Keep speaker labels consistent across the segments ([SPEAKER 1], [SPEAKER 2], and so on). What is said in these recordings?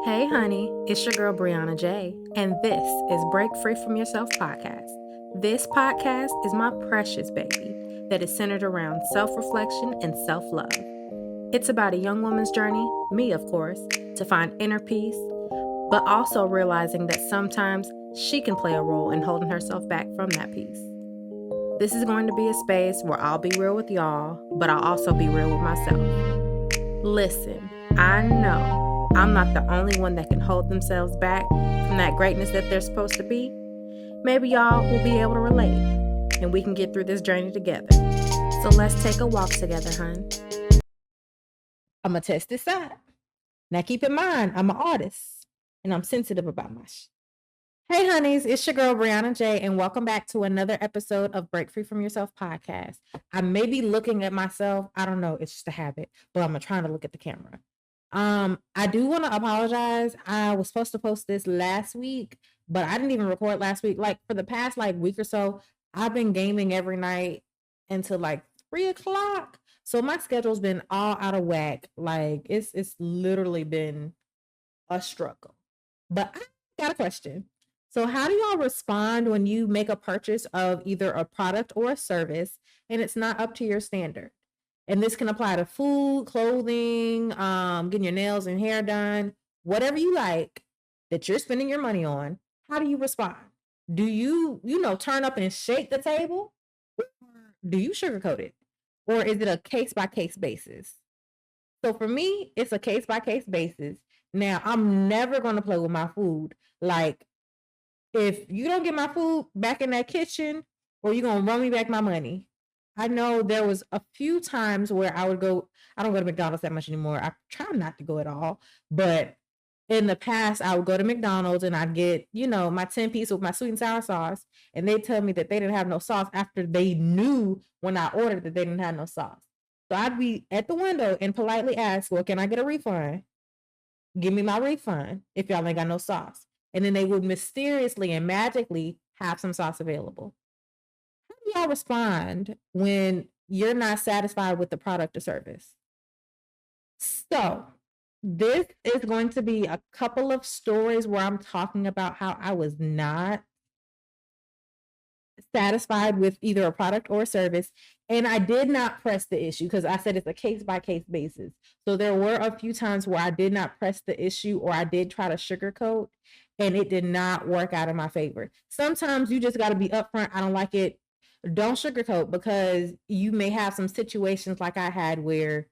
[SPEAKER 1] Hey, honey, it's your girl Brianna J, and this is Break Free From Yourself podcast. This podcast is my precious baby that is centered around self reflection and self love. It's about a young woman's journey, me, of course, to find inner peace, but also realizing that sometimes she can play a role in holding herself back from that peace. This is going to be a space where I'll be real with y'all, but I'll also be real with myself. Listen, I know I'm not the only one that can hold themselves back from that greatness that they're supposed to be. Maybe y'all will be able to relate and we can get through this journey together. So let's take a walk together, hun.
[SPEAKER 2] I'm gonna test this out. Now keep in mind, I'm an artist and I'm sensitive about my shit. Hey honeys, it's your girl Brianna J, and welcome back to another episode of Break Free From Yourself podcast. I may be looking at myself, I don't know, it's just a habit, but I'm trying to look at the camera. I do want to apologize. I was supposed to post this last week, but I didn't even record last week. Like for the past week or so, I've been gaming every night until 3 o'clock. So my schedule's been all out of whack. Like it's literally been a struggle. But I got a question. So how do y'all respond when you make a purchase of either a product or a service and it's not up to your standard? And this can apply to food, clothing, getting your nails and hair done, whatever you like that you're spending your money on. How do you respond? Do you, turn up and shake the table? Or do you sugarcoat it? Or is it a case by case basis? So for me, it's a case by case basis. Now, I'm never going to play with my food. Like, if you don't get my food back in that kitchen, or you're going to run me back my money. I know there was a few times where I would go, I don't go to McDonald's that much anymore. I try not to go at all. But in the past, I would go to McDonald's and I'd get, my 10-piece with my sweet and sour sauce. And they tell me that they didn't have no sauce after they knew when I ordered that they didn't have no sauce. So I'd be at the window and politely ask, well, can I get a refund? Give me my refund if y'all ain't got no sauce. And then they would mysteriously and magically have some sauce available. How do y'all respond when you're not satisfied with the product or service? So, this is going to be a couple of stories where I'm talking about how I was not satisfied with either a product or a service. And I did not press the issue because I said it's a case by case basis. So there were a few times where I did not press the issue or I did try to sugarcoat and it did not work out in my favor. Sometimes you just got to be upfront. I don't like it. Don't sugarcoat because you may have some situations like I had where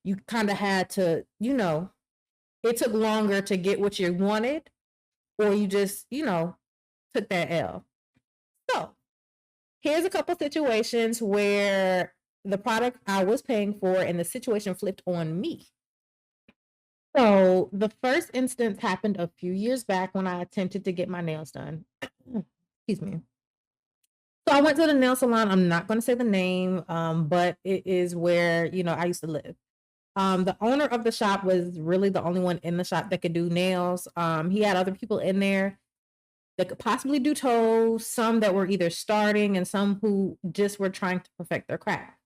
[SPEAKER 2] you kind of had to, it took longer to get what you wanted or you just, took that L. So here's a couple situations where the product I was paying for and the situation flipped on me. So the first instance happened a few years back when I attempted to get my nails done. Excuse me. So I went to the nail salon. I'm not going to say the name, but it is where I used to live. The owner of the shop was really the only one in the shop that could do nails. He had other people in there that could possibly do toes, some that were either starting and some who just were trying to perfect their craft.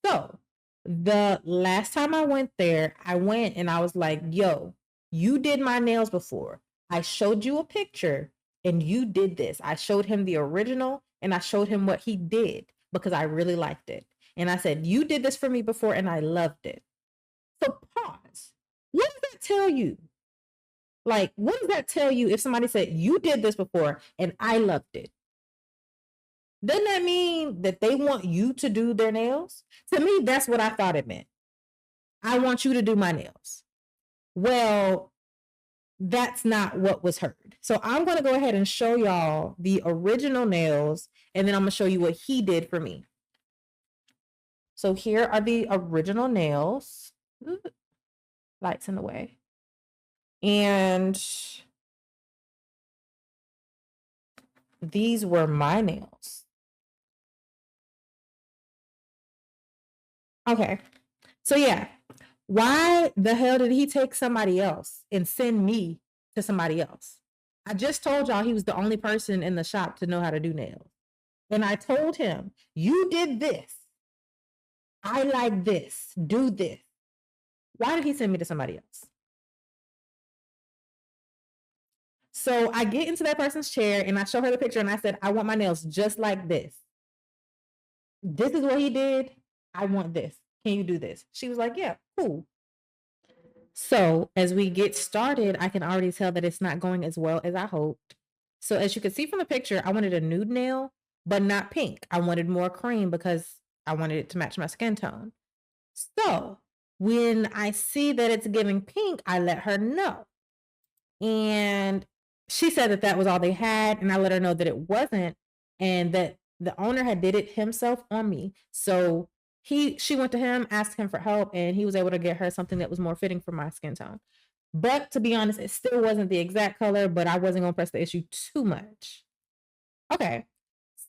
[SPEAKER 2] So the last time I went there, I went and I was like, yo, you did my nails before. I showed you a picture and you did this. I showed him the original and I showed him what he did because I really liked it. And I said, you did this for me before and I loved it. So pause. What does that tell you? Like, what does that tell you if somebody said, you did this before and I loved it? Doesn't that mean that they want you to do their nails? To me, that's what I thought it meant. I want you to do my nails. Well, that's not what was heard. So I'm going to go ahead and show y'all the original nails, and then I'm going to show you what he did for me. So here are the original nails. Ooh, lights in the way. And these were my nails. Okay. So yeah, why the hell did he take somebody else and send me to somebody else? I just told y'all he was the only person in the shop to know how to do nails. And I told him, you did this. I like this. Do this. Why did he send me to somebody else? So I get into that person's chair and I show her the picture and I said, I want my nails just like this. This is what he did. I want this. Can you do this? She was like, yeah, cool. So as we get started, I can already tell that it's not going as well as I hoped. So as you can see from the picture, I wanted a nude nail, but not pink. I wanted more cream because I wanted it to match my skin tone. So when I see that it's giving pink, I let her know. And she said that that was all they had. And I let her know that it wasn't and that the owner had did it himself on me. So she went to him, asked him for help, and he was able to get her something that was more fitting for my skin tone. But to be honest, it still wasn't the exact color, but I wasn't going to press the issue too much. Okay.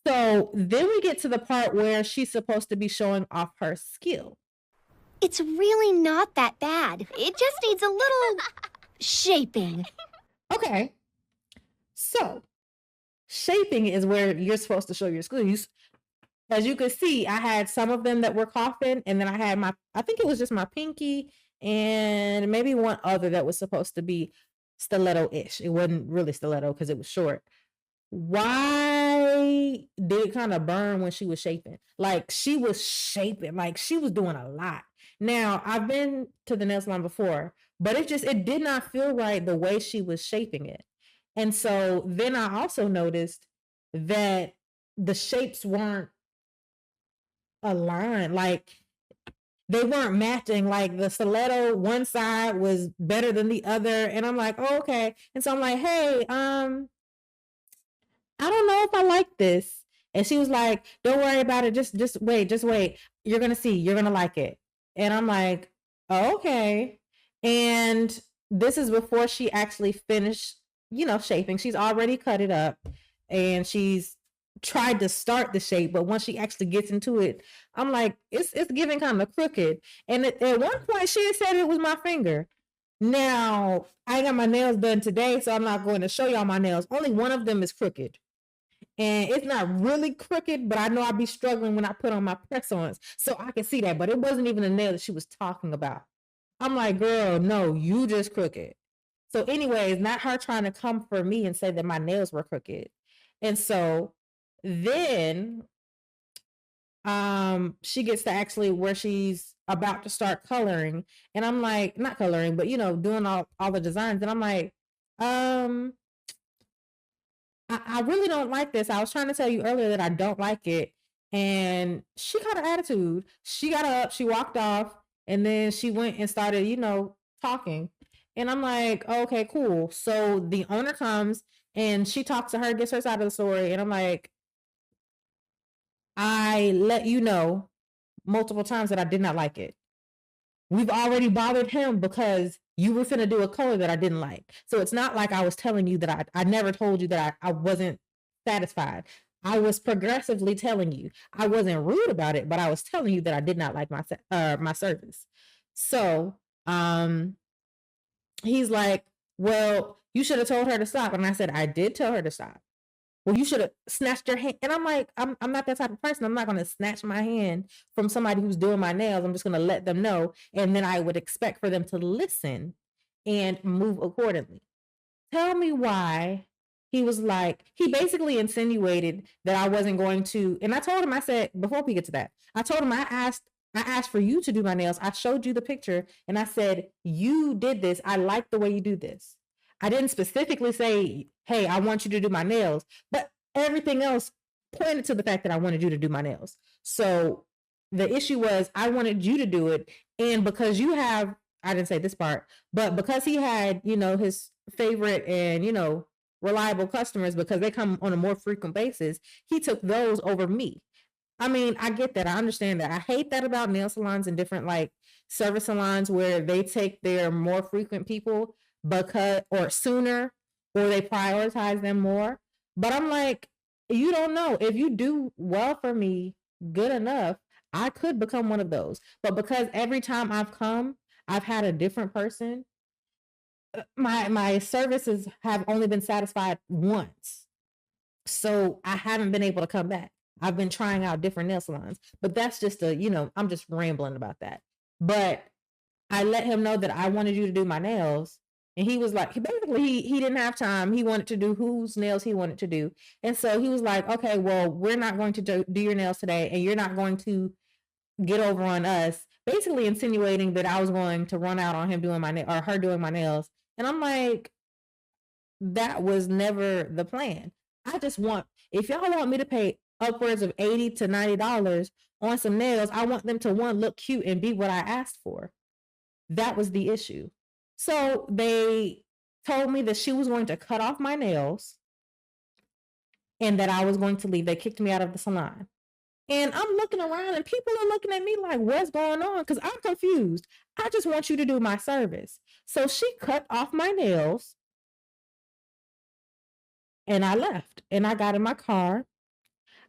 [SPEAKER 2] So then we get to the part where she's supposed to be showing off her skill.
[SPEAKER 3] It's really not that bad. It just needs a little shaping.
[SPEAKER 2] Okay. So shaping is where you're supposed to show your skills. As you can see, I had some of them that were coughing, and then I had I think it was just my pinky and maybe one other that was supposed to be stiletto-ish. It wasn't really stiletto because it was short. Why did it kind of burn when she was shaping? Like she was shaping, like she was doing a lot. Now, I've been to the nail salon before, but it did not feel right the way she was shaping it. And so then I also noticed that the shapes weren't aligned, like they weren't matching. Like the stiletto, one side was better than the other, and I'm like, oh, okay. And so I'm like, hey, I don't know if I like this. And she was like, don't worry about it. Just wait. You're gonna see. You're gonna like it. And I'm like, oh, okay. And this is before she actually finished, shaping. She's already cut it up, and she's tried to start the shape, but once she actually gets into it, I'm like, it's giving kind of crooked. And at one point, she had said it was my finger. Now, I got my nails done today, so I'm not going to show y'all my nails. Only one of them is crooked. And it's not really crooked, but I know I'll be struggling when I put on my press-ons. So I can see that, but it wasn't even a nail that she was talking about. I'm like, girl, no, you just crooked. So anyways, not her trying to come for me and say that my nails were crooked. And so then she gets to actually where she's about to start coloring, and I'm like, not coloring, but doing all the designs, and I'm like, I really don't like this. I was trying to tell you earlier that I don't like it. And she got an attitude. She got up, she walked off, and then she went and started, talking. And I'm like, okay, cool. So the owner comes and she talks to her, gets her side of the story. And I'm like, I let you know multiple times that I did not like it. We've already bothered him because you were finna do a color that I didn't like. So it's not like I was telling you that I never told you that I wasn't satisfied. I was progressively telling you. I wasn't rude about it, but I was telling you that I did not like my service. So he's like, well, you should have told her to stop. And I said, I did tell her to stop. Well, you should have snatched your hand. And I'm like, I'm not that type of person. I'm not going to snatch my hand from somebody who's doing my nails. I'm just going to let them know. And then I would expect for them to listen and move accordingly. Tell me why he was like, he basically insinuated that I wasn't going to. And I told him, I said, before we get to that, I told him I asked for you to do my nails. I showed you the picture and I said, you did this. I like the way you do this. I didn't specifically say, hey, I want you to do my nails, but everything else pointed to the fact that I wanted you to do my nails. So the issue was I wanted you to do it. And because you have, I didn't say this part, but because he had, his favorite and, reliable customers, because they come on a more frequent basis, he took those over me. I mean, I get that. I understand that. I hate that about nail salons and different like service salons where they take their more frequent people or sooner, or they prioritize them more. But I'm like, you don't know. If you do well for me good enough, I could become one of those. But because every time I've come, I've had a different person, my services have only been satisfied once. So I haven't been able to come back. I've been trying out different nail salons, but that's just I'm just rambling about that. But I let him know that I wanted you to do my nails. And he was like, he didn't have time. He wanted to do whose nails he wanted to do. And so he was like, okay, well, we're not going to do your nails today, and you're not going to get over on us, basically insinuating that I was going to run out on him doing my or her doing my nails. And I'm like, that was never the plan. I just want, if y'all want me to pay upwards of $80 to $90 on some nails, I want them to, one, look cute and be what I asked for. That was the issue. So they told me that she was going to cut off my nails and that I was going to leave. They kicked me out of the salon. And I'm looking around and people are looking at me like, what's going on? Because I'm confused. I just want you to do my service. So she cut off my nails and I left. And I got in my car.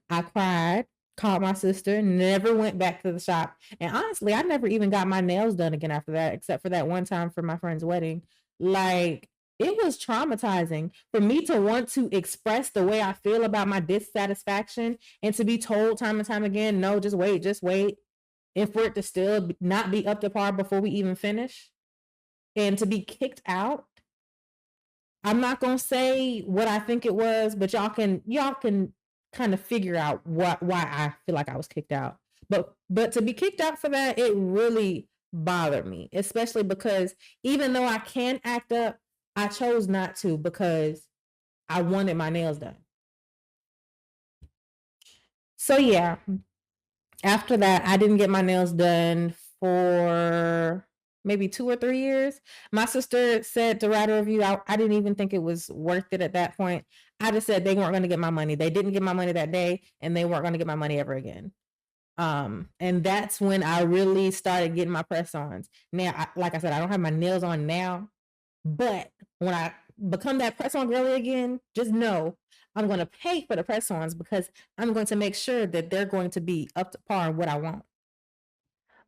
[SPEAKER 2] I cried, called my sister, never went back to the shop. And honestly, I never even got my nails done again after that, except for that one time for my friend's wedding. Like, it was traumatizing for me to want to express the way I feel about my dissatisfaction and to be told time and time again, no, just wait. And for it to still not be up to par before we even finish and to be kicked out. I'm not going to say what I think it was, but y'all can kind of figure out why I feel like I was kicked out. But to be kicked out for that, it really bothered me, especially because even though I can act up, I chose not to because I wanted my nails done. So yeah, after that, I didn't get my nails done for maybe 2 or 3 years. My sister said to write a review. I didn't even think it was worth it at that point. I just said they weren't going to get my money. They didn't get my money that day, and they weren't going to get my money ever again. And that's when I really started getting my press-ons. Now, like I said, I don't have my nails on now, but when I become that press-on girly again, just know I'm going to pay for the press-ons because I'm going to make sure that they're going to be up to par on what I want.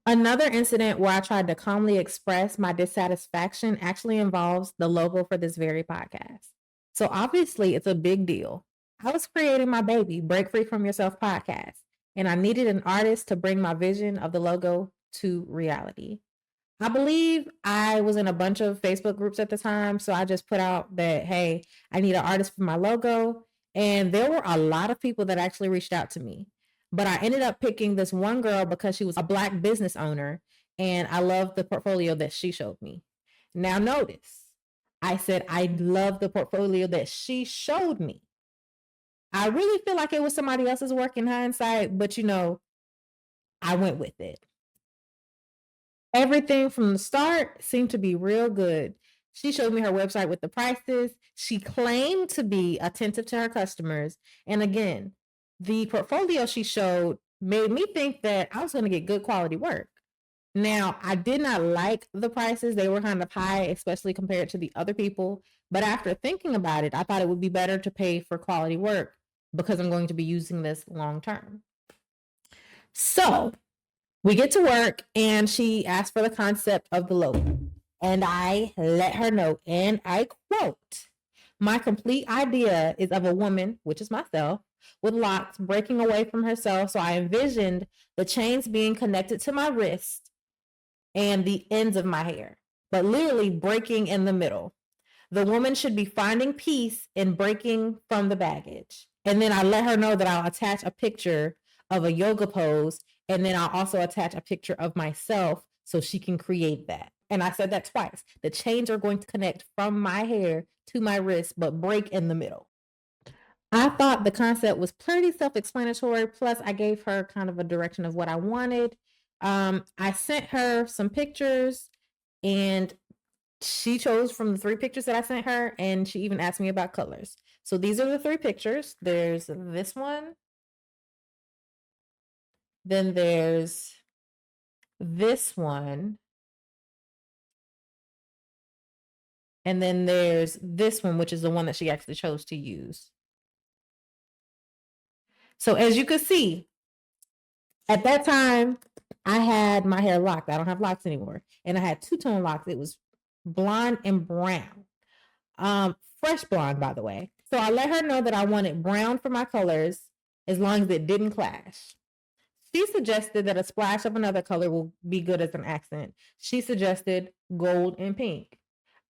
[SPEAKER 2] Another incident where I tried to calmly express my dissatisfaction actually involves the logo for this very podcast. So obviously it's a big deal. I was creating my baby, Break Free From Yourself podcast, and I needed an artist to bring my vision of the logo to reality. I believe I was in a bunch of Facebook groups at the time, so I just put out that, hey, I need an artist for my logo, and there were a lot of people that actually reached out to me. But I ended up picking this one girl because she was a Black business owner, and I loved the portfolio that she showed me. Now notice, I said I love the portfolio that she showed me. I really feel like it was somebody else's work in hindsight, but I went with it. Everything from the start seemed to be real good. She showed me her website with the prices. She claimed to be attentive to her customers. And again, the portfolio she showed made me think that I was going to get good quality work. Now, I did not like the prices. They were kind of high, especially compared to the other people. But after thinking about it, I thought it would be better to pay for quality work because I'm going to be using this long term. So we get to work and she asked for the concept of the logo. And I let her know, and I quote, my complete idea is of a woman, which is myself, with locks breaking away from herself. So I envisioned the chains being connected to my wrist and the ends of my hair, but literally breaking in the middle. The woman should be finding peace in breaking from the baggage. And then I let her know that I'll attach a picture of a yoga pose, and then I'll also attach a picture of myself so she can create that. And I said that twice. The chains are going to connect from my hair to my wrist, but break in the middle. I thought the concept was pretty self-explanatory. Plus, I gave her kind of a direction of what I wanted. I sent her some pictures, and she chose from the 3 pictures that I sent her, and she even asked me about colors. So these are the 3 pictures. There's this one. Then there's this one. And then there's this one, which is the one that she actually chose to use. So as you can see, at that time, I had my hair locked. I don't have locks anymore. And I had 2-tone locks. It was blonde and brown. Fresh blonde, by the way. So I let her know that I wanted brown for my colors as long as it didn't clash. She suggested that a splash of another color will be good as an accent. She suggested gold and pink.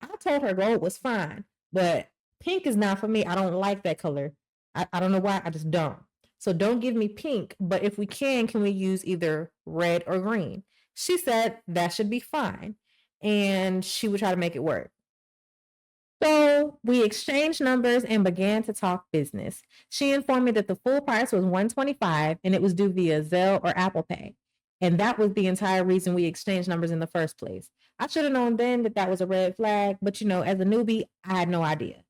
[SPEAKER 2] I told her gold was fine, but pink is not for me. I don't like that color. I don't know why. I just don't. So don't give me pink, but if we can we use either red or green? She said that should be fine, and she would try to make it work. So we exchanged numbers and began to talk business. She informed me that the full price was $125 and it was due via Zelle or Apple Pay. And that was the entire reason we exchanged numbers in the first place. I should have known then that that was a red flag, but as a newbie, I had no idea.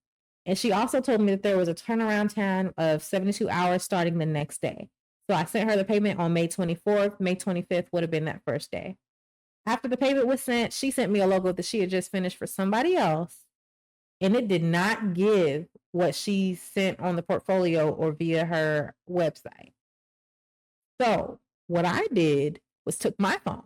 [SPEAKER 2] And she also told me that there was a turnaround time of 72 hours starting the next day. So I sent her the payment on May 24th. May 25th would have been that first day. After the payment was sent, she sent me a logo that she had just finished for somebody else. And it did not give what she sent on the portfolio or via her website. So what I did was took my phone,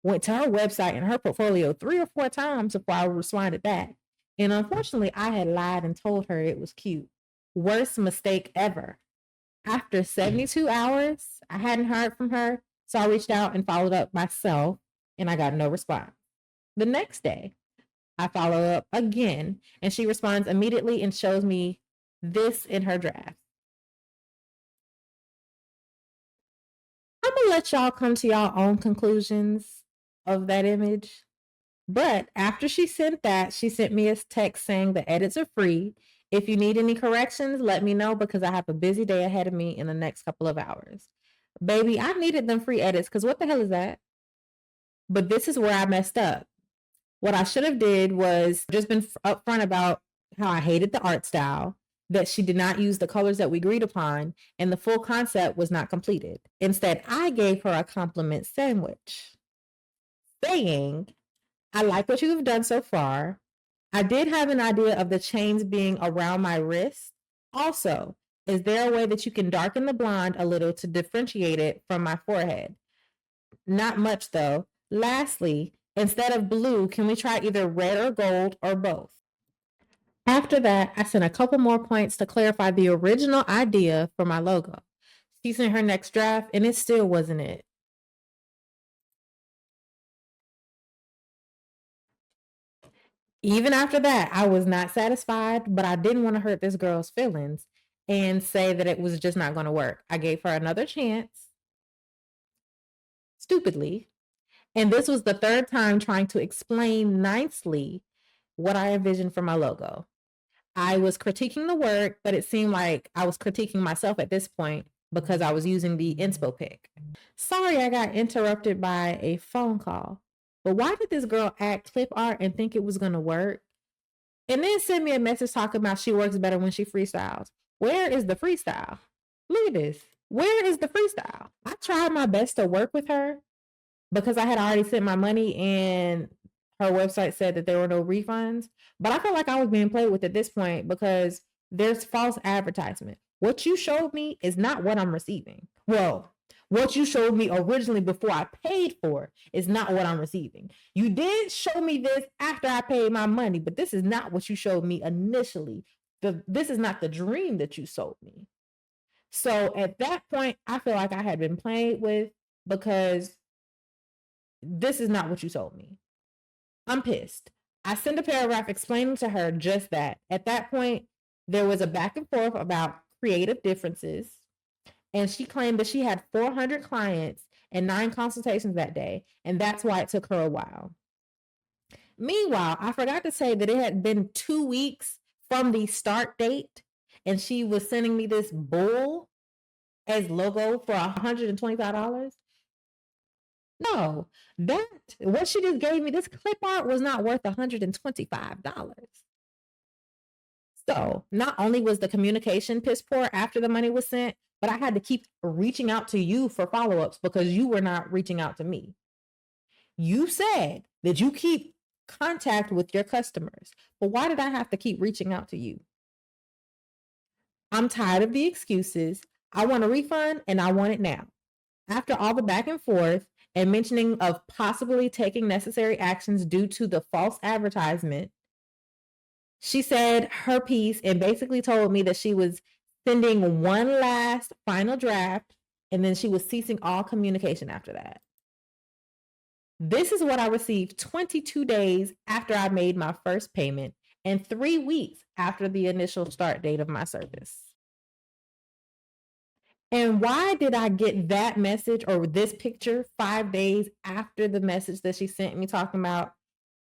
[SPEAKER 2] went to her website and her portfolio 3 or 4 times before I responded back. And unfortunately, I had lied and told her it was cute. Worst mistake ever. After 72 hours, I hadn't heard from her. So I reached out and followed up myself, and I got no response. The next day, I follow up again, and she responds immediately and shows me this in her draft. I'm gonna let y'all come to y'all own conclusions of that image. But after she sent that, she sent me a text saying the edits are free. If you need any corrections, let me know because I have a busy day ahead of me in the next couple of hours. Baby, I needed them free edits because what the hell is that? But this is where I messed up. What I should have did was just been upfront about how I hated the art style, that she did not use the colors that we agreed upon, and the full concept was not completed. Instead, I gave her a compliment sandwich, saying, I like what you have done so far. I did have an idea of the chains being around my wrist. Also, is there a way that you can darken the blonde a little to differentiate it from my forehead? Not much, though. Lastly, instead of blue, can we try either red or gold or both? After that, I sent a couple more points to clarify the original idea for my logo. She sent her next draft, and it still wasn't it. Even after that, I was not satisfied, but I didn't want to hurt this girl's feelings and say that it was just not going to work. I gave her another chance, stupidly. And this was the third time trying to explain nicely what I envisioned for my logo. I was critiquing the work, but it seemed like I was critiquing myself at this point because I was using the inspo pic. Sorry, I got interrupted by a phone call. But why did this girl add clip art and think it was going to work? And then send me a message talking about she works better when she freestyles. Where is the freestyle? Look at this. Where is the freestyle? I tried my best to work with her because I had already sent my money and her website said that there were no refunds. But I felt like I was being played with at this point because there's false advertisement. What you showed me is not what I'm receiving. Well, what you showed me originally before I paid for it is not what I'm receiving. You did show me this after I paid my money, but this is not what you showed me initially. This is not the dream that you sold me. So at that point, I feel like I had been played with because this is not what you sold me. I'm pissed. I sent a paragraph explaining to her just that. At that point, there was a back and forth about creative differences. And she claimed that she had 400 clients and 9 consultations that day. And that's why it took her a while. Meanwhile, I forgot to say that it had been 2 weeks from the start date. And she was sending me this bull as logo for $125. No, what she just gave me, this clip art was not worth $125. So not only was the communication piss poor after the money was sent, but I had to keep reaching out to you for follow-ups because you were not reaching out to me. You said that you keep contact with your customers, but why did I have to keep reaching out to you? I'm tired of the excuses. I want a refund and I want it now. After all the back and forth and mentioning of possibly taking necessary actions due to the false advertisement, she said her piece and basically told me that she was sending one last final draft and then she was ceasing all communication after that. This is what I received 22 days after I made my first payment and 3 weeks after the initial start date of my service. And why did I get that message or this picture 5 days after the message that she sent me talking about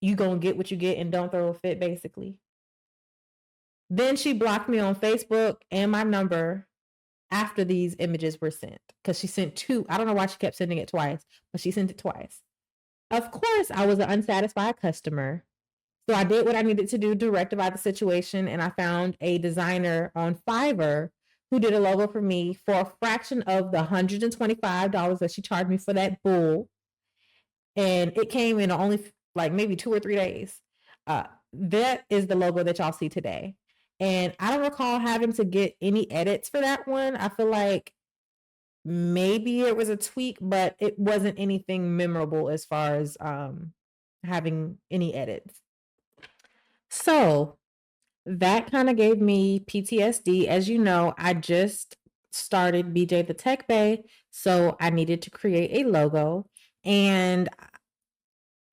[SPEAKER 2] you gonna get what you get and don't throw a fit, basically? Then she blocked me on Facebook and my number after these images were sent because she sent 2. I don't know why she kept sending it twice, but she sent it twice. Of course, I was an unsatisfied customer. So I did what I needed to do to rectify the situation, and I found a designer on Fiverr who did a logo for me for a fraction of the $125 that she charged me for that bull. And it came in only like maybe 2 or 3 days. That is the logo that y'all see today. And I don't recall having to get any edits for that one. I feel like maybe it was a tweak, but it wasn't anything memorable as far as having any edits. So that kind of gave me PTSD. As you know, I just started BJ the Tech Bay, so I needed to create a logo, and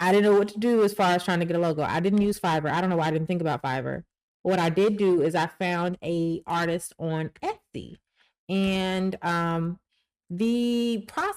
[SPEAKER 2] I didn't know what to do as far as trying to get a logo. I didn't use Fiverr. I don't know why I didn't think about Fiverr. What I did do is I found a artist on Etsy, and the process